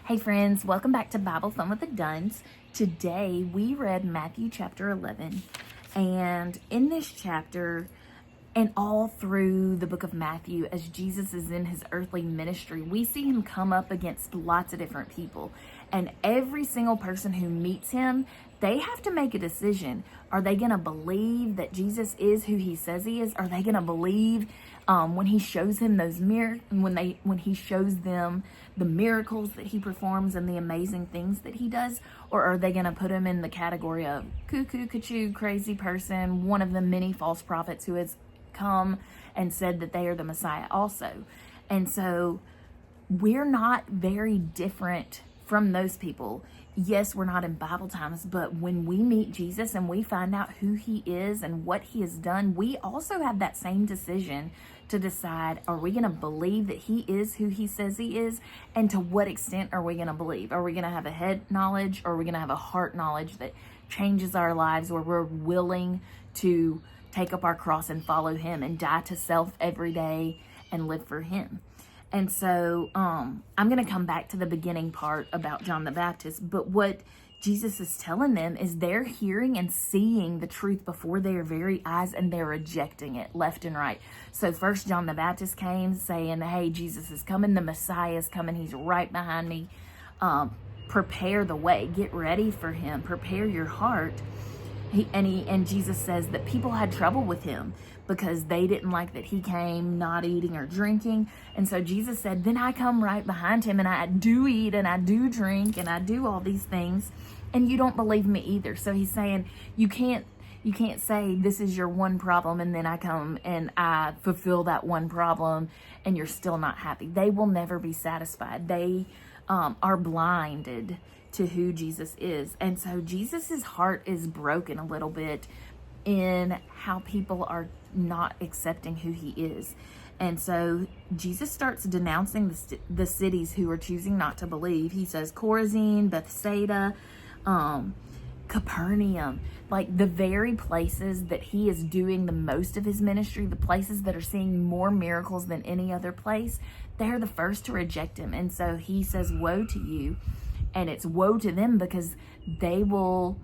Hey friends, welcome back to Bible Fun with the Duns. Today we read Matthew chapter 11, and in this chapter and all through the book of Matthew, as Jesus is in his earthly ministry, we see him come up against lots of different people, and every single person who meets him, they have to make a decision. Are they going to believe that Jesus is who he says he is? Are they going to believe when he shows him those when he shows them the miracles that he performs and the amazing things that he does? Or are they going to put him in the category of cuckoo, cuckoo, crazy person, one of the many false prophets who has come and said that they are the Messiah also? And so we're not very different from those people. Yes, we're not in Bible times, but when we meet Jesus and we find out who he is and what he has done, we also have that same decision to decide, are we going to believe that he is who he says he is? And to what extent are we going to believe? Are we going to have a head knowledge, or are we going to have a heart knowledge that changes our lives, where we're willing to take up our cross and follow him and die to self every day and live for him? And so I'm going to come back to the beginning part about John the Baptist, but what Jesus is telling them is they're hearing and seeing the truth before their very eyes, and they're rejecting it left and right. So first John the Baptist came saying, hey, Jesus is coming, the Messiah is coming, he's right behind me. Prepare the way, get ready for him, prepare your heart. And Jesus says that people had trouble with him because they didn't like that he came not eating or drinking. And so Jesus said, then I come right behind him and I do eat and I do drink and I do all these things, and you don't believe me either. So he's saying you can't say this is your one problem and then I come and I fulfill that one problem and you're still not happy. They will never be satisfied. They are blinded to who Jesus is. And so Jesus's heart is broken a little bit in how people are not accepting who he is. And so Jesus starts denouncing the cities who are choosing not to believe. He says Chorazin, Bethsaida, Capernaum, like the very places that he is doing the most of his ministry, the places that are seeing more miracles than any other place, they're the first to reject him. And so he says, woe to you. And it's woe to them because they will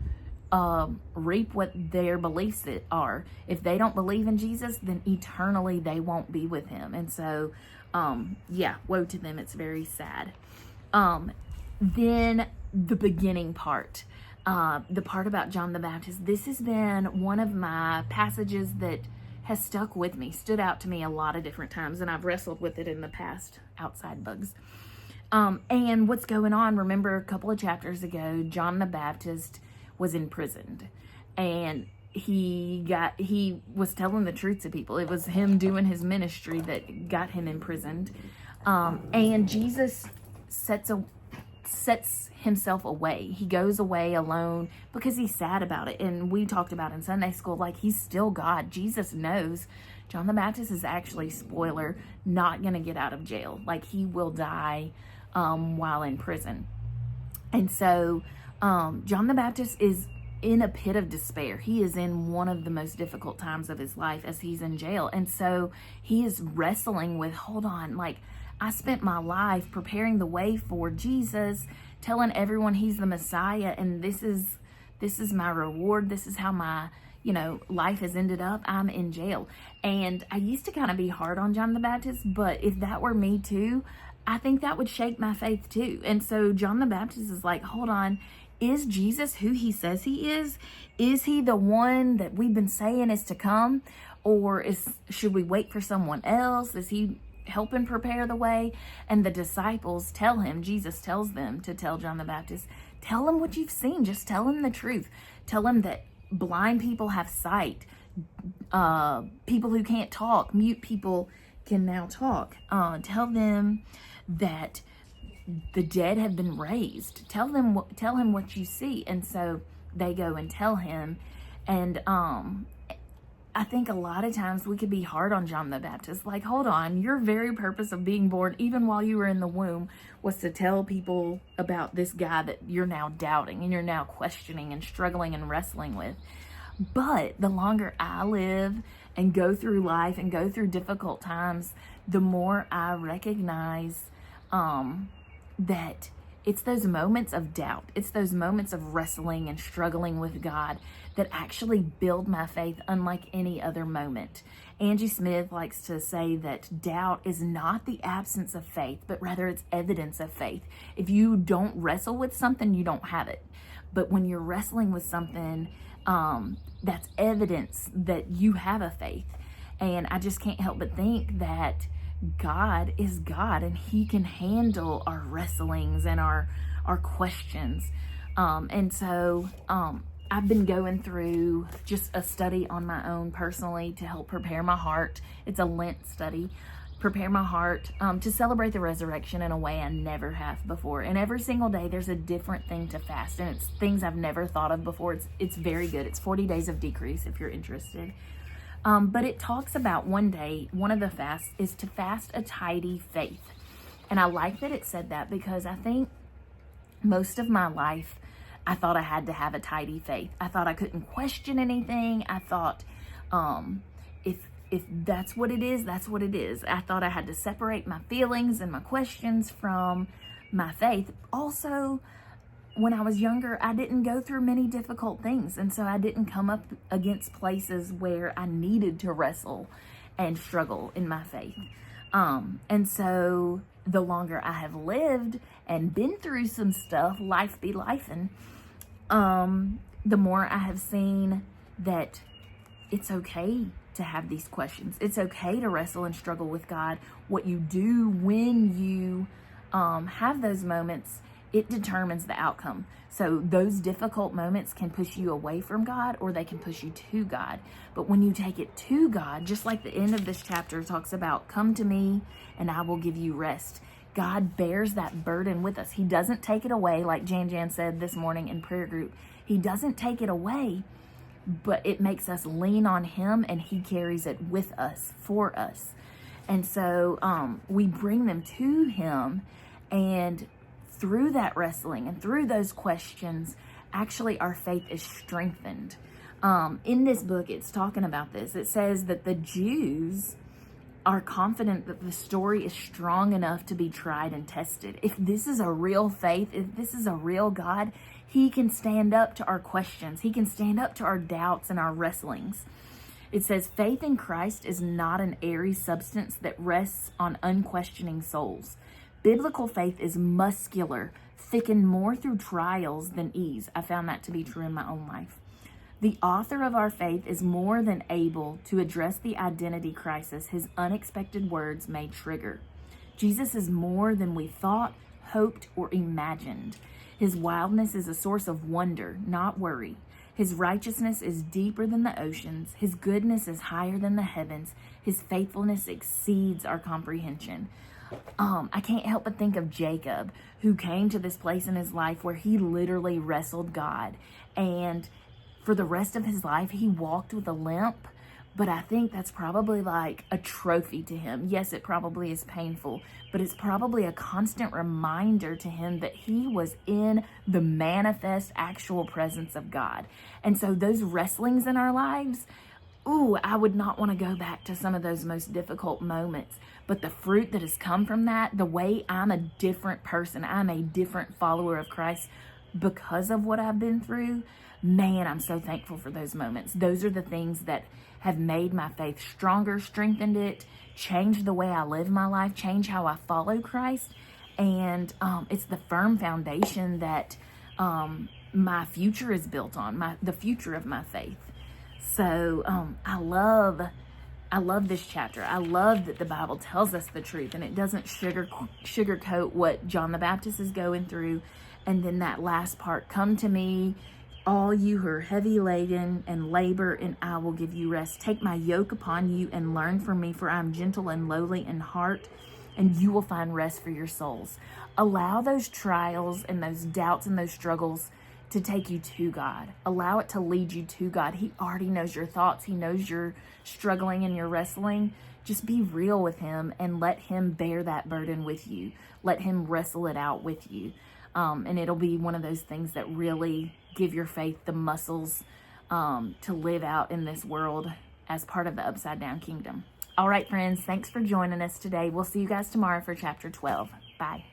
reap what their beliefs are. If they don't believe in Jesus, then eternally they won't be with him. And so, woe to them. It's very sad. Then the beginning part, the part about John the Baptist. This has been one of my passages that has stuck with me, stood out to me a lot of different times, and I've wrestled with it in the past, outside bugs. And what's going on, remember a couple of chapters ago, John the Baptist was imprisoned, and he was telling the truth to people. It was him doing his ministry that got him imprisoned. And Jesus sets himself away. He goes away alone because he's sad about it. And we talked about in Sunday school, like, he's still God. Jesus knows John the Baptist is actually, spoiler, not going to get out of jail. Like, he will die while in prison. And so John the Baptist is in a pit of despair. He is in one of the most difficult times of his life as he's in jail. And so he is wrestling with, hold on, like, I spent my life preparing the way for Jesus, telling everyone he's the Messiah, and this is my reward. This is how my life has ended up. I'm in jail. And I used to kind of be hard on John the Baptist, but if that were me too, I think that would shake my faith too. And so John the Baptist is like, hold on, is Jesus who he says he is? Is he the one that we've been saying is to come? Or should we wait for someone else? Is he helping prepare the way? And the disciples tell him, Jesus tells them to tell John the Baptist, tell him what you've seen. Just tell him the truth. Tell him that blind people have sight. People who can't talk, mute people can now talk. Tell them that the dead have been raised. Tell him what you see. And so they go and tell him. And I think a lot of times we could be hard on John the Baptist. Like, hold on, your very purpose of being born, even while you were in the womb, was to tell people about this guy that you're now doubting and you're now questioning and struggling and wrestling with. But the longer I live and go through life and go through difficult times, the more I recognize that it's those moments of doubt. It's those moments of wrestling and struggling with God that actually build my faith unlike any other moment. Angie Smith likes to say that doubt is not the absence of faith, but rather it's evidence of faith. If you don't wrestle with something, you don't have it. But when you're wrestling with something, that's evidence that you have a faith. And I just can't help but think that God is God, and he can handle our wrestlings and our questions. And so I've been going through just a study on my own personally to help prepare my heart. It's a Lent study. Prepare my heart to celebrate the resurrection in a way I never have before. And every single day there's a different thing to fast, and it's things I've never thought of before. It's very good. It's 40 days of decrease if you're interested. But it talks about one day, one of the fasts is to fast a tidy faith. And I like that it said that, because I think most of my life, I thought I had to have a tidy faith. I thought I couldn't question anything. I thought, if that's what it is, that's what it is. I thought I had to separate my feelings and my questions from my faith. Also, when I was younger, I didn't go through many difficult things. And so I didn't come up against places where I needed to wrestle and struggle in my faith. And so the longer I have lived and been through some stuff, life be lifing, the more I have seen that it's okay to have these questions. It's okay to wrestle and struggle with God. What you do when you have those moments, it determines the outcome. So those difficult moments can push you away from God, or they can push you to God. But when you take it to God, just like the end of this chapter talks about, come to me and I will give you rest. God bears that burden with us. He doesn't take it away, like Jan said this morning in prayer group. He doesn't take it away, but it makes us lean on him, and he carries it with us, for us. And so we bring them to him, and through that wrestling and through those questions, actually our faith is strengthened. In this book, it's talking about this. It says that the Jews are confident that the story is strong enough to be tried and tested. If this is a real faith, if this is a real God, he can stand up to our questions. He can stand up to our doubts and our wrestlings. It says, faith in Christ is not an airy substance that rests on unquestioning souls. Biblical faith is muscular, thickened more through trials than ease. I found that to be true in my own life. The author of our faith is more than able to address the identity crisis his unexpected words may trigger. Jesus is more than we thought, hoped, or imagined. His wildness is a source of wonder, not worry. His righteousness is deeper than the oceans. His goodness is higher than the heavens. His faithfulness exceeds our comprehension. I can't help but think of Jacob, who came to this place in his life where he literally wrestled God. And for the rest of his life, he walked with a limp. But I think that's probably like a trophy to him. Yes, it probably is painful, but it's probably a constant reminder to him that he was in the manifest, actual presence of God. And so those wrestlings in our lives, I would not want to go back to some of those most difficult moments. But the fruit that has come from that, the way I'm a different person, I'm a different follower of Christ because of what I've been through, man, I'm so thankful for those moments. Those are the things that have made my faith stronger, strengthened it, changed the way I live my life, changed how I follow Christ. And it's the firm foundation that my future is built on, the future of my faith. So I love this chapter. I love that the Bible tells us the truth, and it doesn't sugarcoat what John the Baptist is going through. And then that last part, come to me, all you who are heavy laden and labor, and I will give you rest. Take my yoke upon you and learn from me, for I am gentle and lowly in heart, and you will find rest for your souls. Allow those trials and those doubts and those struggles to take you to God. Allow it to lead you to God. He already knows your thoughts. He knows you're struggling and you're wrestling. Just be real with him and let him bear that burden with you. Let him wrestle it out with you. And it'll be one of those things that really give your faith the muscles to live out in this world as part of the Upside Down Kingdom. All right, friends, thanks for joining us today. We'll see you guys tomorrow for chapter 12. Bye.